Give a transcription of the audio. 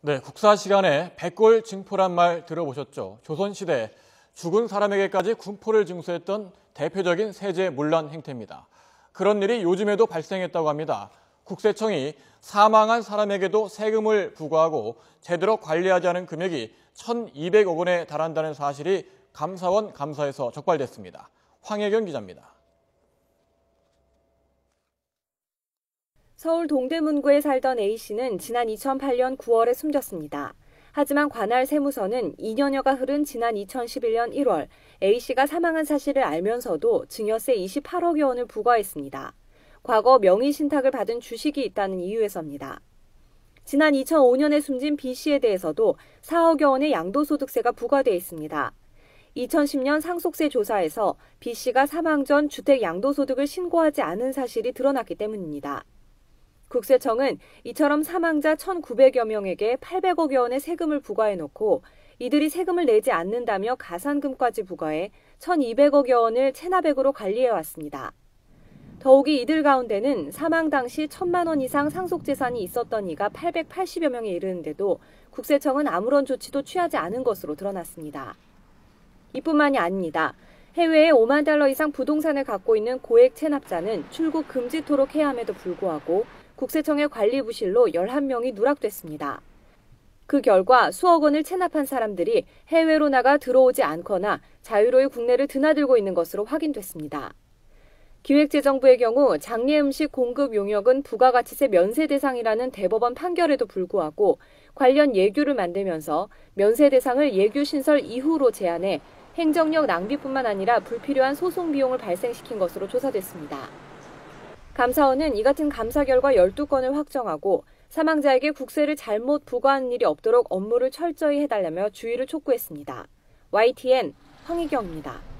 네, 국사 시간에 백골 징포란 말 들어보셨죠? 조선시대 죽은 사람에게까지 군포를 징수했던 대표적인 세제 문란 행태입니다. 그런 일이 요즘에도 발생했다고 합니다. 국세청이 사망한 사람에게도 세금을 부과하고 제대로 관리하지 않은 금액이 1,200억 원에 달한다는 사실이 감사원 감사에서 적발됐습니다. 황혜경 기자입니다. 서울 동대문구에 살던 A씨는 지난 2008년 9월에 숨졌습니다. 하지만 관할 세무서는 2년여가 흐른 지난 2011년 1월 A씨가 사망한 사실을 알면서도 증여세 28억여 원을 부과했습니다. 과거 명의신탁을 받은 주식이 있다는 이유에서입니다. 지난 2005년에 숨진 B씨에 대해서도 4억여 원의 양도소득세가 부과돼 있습니다. 2010년 상속세 조사에서 B씨가 사망 전 주택 양도소득을 신고하지 않은 사실이 드러났기 때문입니다. 국세청은 이처럼 사망자 1,900여 명에게 800억여 원의 세금을 부과해놓고 이들이 세금을 내지 않는다며 가산금까지 부과해 1,200억여 원을 체납액으로 관리해왔습니다. 더욱이 이들 가운데는 사망 당시 1,000만 원 이상 상속재산이 있었던 이가 880여 명에 이르는데도 국세청은 아무런 조치도 취하지 않은 것으로 드러났습니다. 이뿐만이 아닙니다. 해외에 5만 달러 이상 부동산을 갖고 있는 고액 체납자는 출국 금지토록 해야 함에도 불구하고 국세청의 관리 부실로 11명이 누락됐습니다. 그 결과 수억 원을 체납한 사람들이 해외로 나가 들어오지 않거나 자유로이 국내를 드나들고 있는 것으로 확인됐습니다. 기획재정부의 경우 장례 음식 공급 용역은 부가가치세 면세 대상이라는 대법원 판결에도 불구하고 관련 예규를 만들면서 면세 대상을 예규 신설 이후로 제한해 행정력 낭비뿐만 아니라 불필요한 소송 비용을 발생시킨 것으로 조사됐습니다. 감사원은 이 같은 감사 결과 12건을 확정하고 사망자에게 국세를 잘못 부과하는 일이 없도록 업무를 철저히 해달라며 주의를 촉구했습니다. YTN 황희경입니다.